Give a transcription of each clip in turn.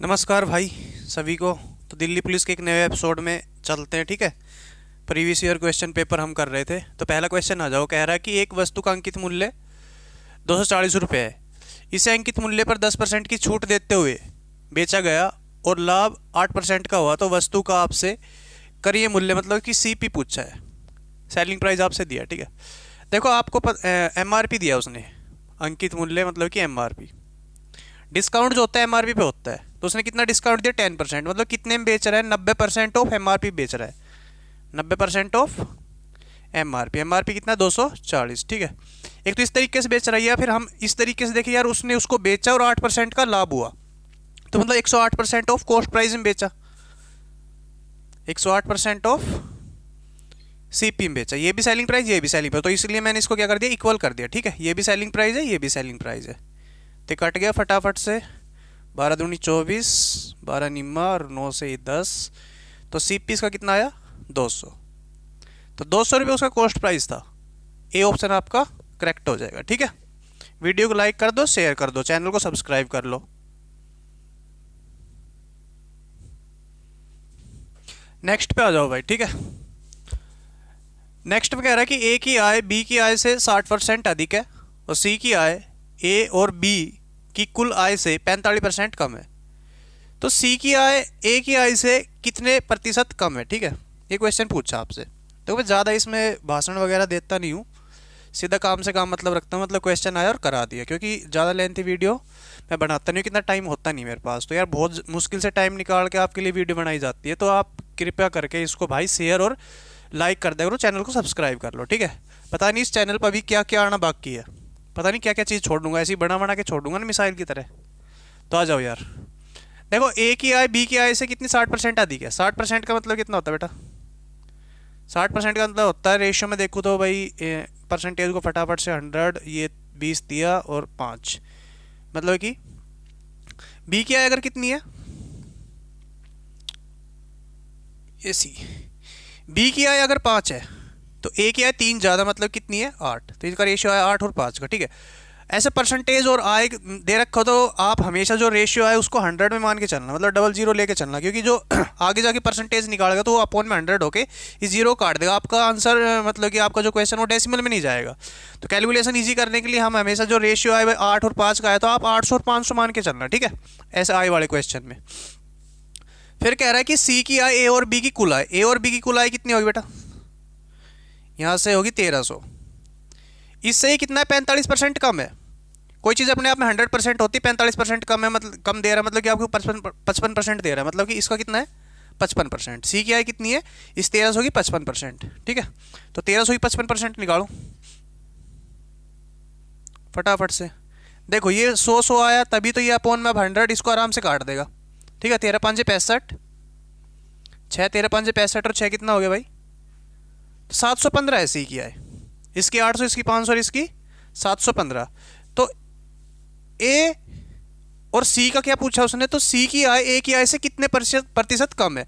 नमस्कार भाई सभी को। तो दिल्ली पुलिस के एक नए एपिसोड में चलते हैं, ठीक है। प्रीवियस ईयर क्वेश्चन पेपर हम कर रहे थे, तो पहला क्वेश्चन आ जाओ। कह रहा है कि एक वस्तु का अंकित मूल्य 240 रुपये है। इसे अंकित मूल्य पर 10% की छूट देते हुए बेचा गया और लाभ 8% का हुआ, तो वस्तु का आपसे करिए मूल्य, मतलब कि सीपी पूछा है, सेलिंग प्राइस आपसे दिया, ठीक है। देखो आपको एमआरपी दिया उसने, अंकित मूल्य मतलब कि एमआरपी। डिस्काउंट जो होता है एमआरपी पे होता है, तो उसने कितना डिस्काउंट दिया 10%, मतलब कितने में बेच रहा है 90% ऑफ एमआरपी बेच रहा है, 90% ऑफ एमआरपी। एमआरपी कितना 240, ठीक है। एक तो इस तरीके से बेच रहा है, या फिर हम इस तरीके से देखें यार, उसने उसको बेचा और 8% का लाभ हुआ, तो मतलब 108% ऑफ कॉस्ट प्राइस में बेचा, 108% ऑफ सीपी में बेचा। ये भी सेलिंग प्राइस, ये भी सेलिंग प्राइस, तो इसलिए मैंने इसको क्या कर दिया, इक्वल कर दिया, ठीक है। ये भी सेलिंग प्राइस है, ये भी सेलिंग प्राइस है, तो कट गया फटाफट से। 12 दूनी 24, 12 निम्मा और 9 से 10, तो सीपी इसका कितना आया 200। तो 200 रुपये उसका कॉस्ट प्राइस था। ए ऑप्शन आपका करेक्ट हो जाएगा, ठीक है। वीडियो को लाइक कर दो, शेयर कर दो, चैनल को सब्सक्राइब कर लो। नेक्स्ट पे आ जाओ भाई, ठीक है। नेक्स्ट में कह रहा है कि ए की आय बी की आय से 60% अधिक है और सी की आय ए और बी की कुल आय से 45% कम है। तो सी की आय ए की आय से कितने प्रतिशत कम है, ठीक है। ये क्वेश्चन पूछा आपसे। तो मैं ज़्यादा इसमें भाषण वगैरह देता नहीं हूँ, सीधा काम से काम मतलब रखता हूँ, मतलब क्वेश्चन आया और करा दिया, क्योंकि ज़्यादा लेंथी वीडियो मैं बनाता नहीं हूँ, कितना टाइम होता नहीं मेरे पास। तो यार बहुत मुश्किल से टाइम निकाल के आपके लिए वीडियो बनाई जाती है, तो आप कृपया करके इसको भाई शेयर और लाइक कर दिया करो, चैनल को सब्सक्राइब कर लो, ठीक है। पता नहीं इस चैनल पर अभी क्या क्या आना बाकी है, पता नहीं क्या क्या चीज़ छोड़ दूंगा, ऐसी बना बना के छोड़ दूंगा ना मिसाइल की तरह। तो आ जाओ यार, देखो ए की आय बी की आय से कितनी 60% अधिक है। 60% का मतलब कितना होता है बेटा, 60% का मतलब होता है, रेशियो में देखूँ तो भाई परसेंटेज को फटाफट से 100, ये 20 दिया और 5, मतलब कि बी की आय अगर कितनी है, ये सी, बी की आय अगर 5 है तो ए की आय 3 ज़्यादा, मतलब कितनी है 8, तो इसका रेशियो है 8 और 5 का, ठीक है। ऐसे परसेंटेज और आय दे रखा हो तो आप हमेशा जो रेशियो है उसको 100 में मान के चलना, मतलब डबल जीरो लेके चलना, क्योंकि जो आगे जाके परसेंटेज निकालेगा तो वो अपॉन में 100 होके इस जीरो काट देगा आपका आंसर, मतलब कि आपका जो क्वेश्चन वो डेसिमल में नहीं जाएगा। तो कैलकुलेशन ईजी करने के लिए हम हमेशा जो रेशियो आए 8 और 5 का है, तो आप 800 और 500 मान के चलना, ठीक है, ऐसे आय वाले क्वेश्चन में। फिर कह रहा है कि सी की आय ए और बी की कुल आय, ए और बी की कुल आय कितनी होगी बेटा, यहाँ से होगी 1300, इससे ही कितना है 45% कम है। कोई चीज़ अपने आप में 100% होती है, 45% कम है, मतलब कम दे रहा है, मतलब कि आपको 55% दे रहा है, मतलब कि इसका कितना है 55%। सी की आय कितनी है, इस 1300 की 55%, ठीक है। तो 1300 की 55% निकालो फटाफट से। देखो ये 100 आया, तभी तो ये अपॉन में अब 100, इसको आराम से काट देगा, ठीक है। 13 5 65, 6 13 5 65 और 6 कितना हो गया भाई, 715 है सी की आय। इसकी 800, इसकी 500 और इसकी 715। तो ए और सी का क्या पूछा उसने, तो सी की आय ए की आय से कितने प्रतिशत कम है।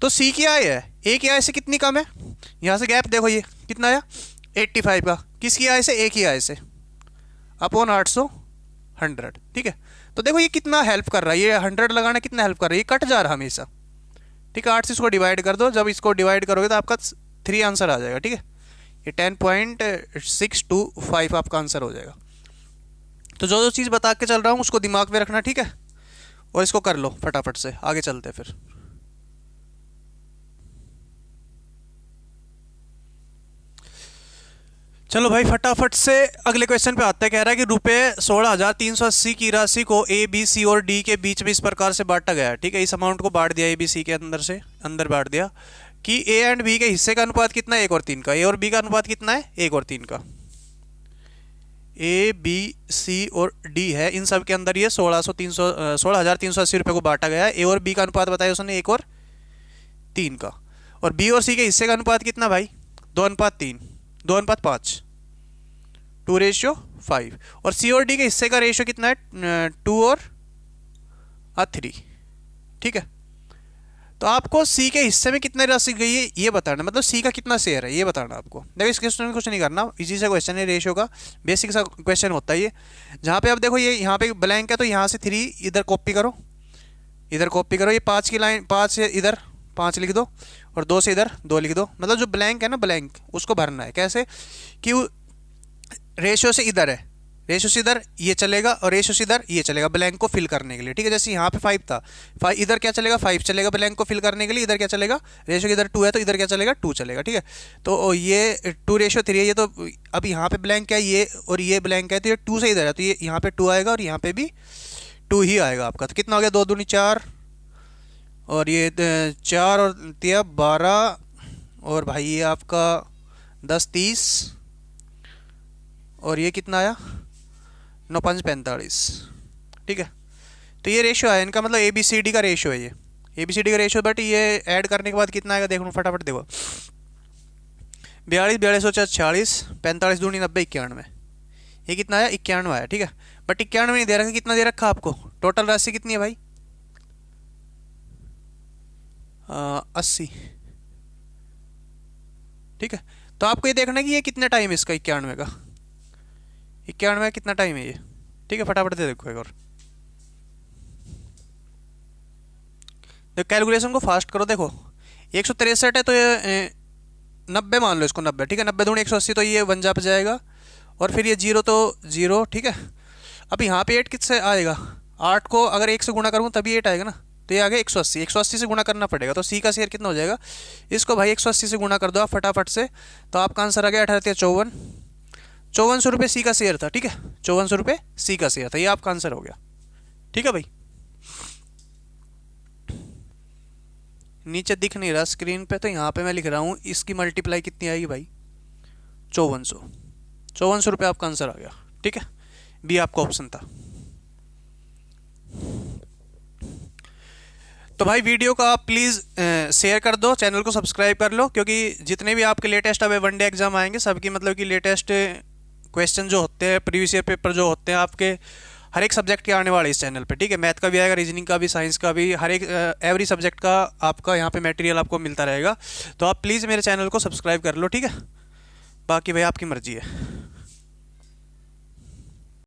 तो सी की आय है ए की आय से कितनी कम है, यहाँ से गैप देखो ये कितना आया 85 का, किसकी आय से, ए की आय से, अपॉन 800 100, ठीक है। तो देखो ये कितना हेल्प कर रहा है, ये 100 लगाना कितना हेल्प कर रहा है, ये कट जा रहा है हमेशा, ठीक है। 8 से इसको डिवाइड कर दो, जब इसको डिवाइड करोगे तो आपका 3 आंसर आ जाएगा, ठीक है। ये 10.625 आपका आंसर हो जाएगा। तो जो जो चीज़ बता के चल रहा हूँ उसको दिमाग में रखना, ठीक है, और इसको कर लो फटाफट से, आगे चलते फिर। चलो भाई फटाफट से अगले क्वेश्चन पे आते हैं। कह रहा है कि रुपये 16,380 की राशि को ए बी सी और डी के बीच में इस प्रकार से बांटा गया है, ठीक है। इस अमाउंट को बांट दिया ए बी सी के अंदर से, अंदर बांट दिया कि ए एंड बी के हिस्से का अनुपात कितना है 1 और 3 का, ए और बी का अनुपात कितना है 1 और 3 का। ए बी सी और डी है, इन सब के अंदर ये 16,380 रुपये को बांटा गया है। ए और बी का अनुपात बताया उसने 1 और 3 का, और बी और सी के हिस्से का अनुपात कितना भाई 2:3, 2:5, 2:5, और सी और डी के हिस्से का रेशियो कितना है 2:3, ठीक है। तो आपको सी के हिस्से में कितनी राशि गई है ये बताना, मतलब सी का कितना शेयर है ये बताना आपको। देखो इस क्वेश्चन में कुछ नहीं करना, इजी सा क्वेश्चन है, रेशियो का बेसिक सा क्वेश्चन होता है ये। जहाँ पे अब देखो ये यहाँ पे ब्लैंक है, तो यहाँ से 3 इधर कॉपी करो, इधर कॉपी करो, ये 5 की लाइन, 5 से इधर 5 लिख दो और 2 से इधर 2 लिख दो। मतलब जो ब्लैंक है ना, ब्लैंक उसको भरना है। कैसे कि रेशियो से इधर है, रेशियो से इधर ये चलेगा और रेशियो से इधर ये चलेगा ब्लैंक को फिल करने के लिए। ठीक है, जैसे यहाँ पे 5 था, 5 इधर क्या चलेगा, 5 चलेगा ब्लैंक को फिल करने के लिए। इधर क्या चलेगा, रेशियो इधर 2 है तो इधर क्या चलेगा, 2 चलेगा। ठीक है, तो ये 2:3 है ये। तो अब यहाँ पे ब्लैंक है ये और ये ब्लैंक है, तो ये 2 से इधर है तो ये यहाँ पे 2 आएगा और यहाँ पे भी 2 ही आएगा आपका। तो कितना हो गया, 2 दूनी 4 और ये 4 और 3 12 और भाई ये आपका 10 30 और ये कितना आया 9 5 45। ठीक है, तो ये रेशियो है इनका, मतलब ABCD का रेशियो है ये, ABCD का रेशियो। बट ये ऐड करने के बाद कितना आएगा देखो फटाफट देखो, 42 42 46 45 दूनी 90 91, ये कितना आया 91 आया। ठीक है, बट 91 नहीं दे रखा, कितना दे रखा आपको, टोटल राशि कितनी है भाई 80। ठीक है, तो आपको ये देखना है कि ये कितना टाइम है इसका 91 का, 91 में कितना टाइम है ये। ठीक है, फटाफट दे देखो एक और, तो कैलकुलेशन को फास्ट करो। देखो 163 है तो ये 90 मान लो इसको 90। ठीक है, 90 दूनी 180 तो ये 1 जा पे जाएगा और फिर ये 0 तो 0। ठीक है, अब यहाँ पे 8 किससे आएगा, 8 को अगर 1 से गुणा करूँ तभी 8 आएगा ना, तो ये आ गया 180, 180 से गुणा करना पड़ेगा। तो C का शेयर कितना हो जाएगा, इसको भाई 180 से गुणा कर दो आप फटाफट से, तो आपका आंसर आ गया 18 54 5400 रुपये C का शेयर था। ठीक है, 5400 रुपये C का शेयर था, ये आपका आंसर हो गया। ठीक है भाई, नीचे दिख नहीं रहा स्क्रीन पे, तो यहाँ पे मैं लिख रहा हूँ, इसकी मल्टीप्लाई कितनी आएगी भाई 5400 रुपये आपका आंसर आ गया। ठीक है, बी आपका ऑप्शन था। तो भाई वीडियो को आप प्लीज़ शेयर कर दो, चैनल को सब्सक्राइब कर लो, क्योंकि जितने भी आपके लेटेस्ट अब वनडे एग्जाम आएंगे सबकी मतलब कि लेटेस्ट क्वेश्चन जो होते हैं, प्रीवियस ईयर पेपर जो होते हैं आपके हर एक सब्जेक्ट के आने वाले इस चैनल पे। ठीक है, मैथ का भी आएगा, रीजनिंग का भी, साइंस का भी, हर एक एवरी सब्जेक्ट का आपका यहाँ पे मटेरियल आपको मिलता रहेगा। तो आप प्लीज़ मेरे चैनल को सब्सक्राइब कर लो। ठीक है, बाकी भाई आपकी मर्जी है।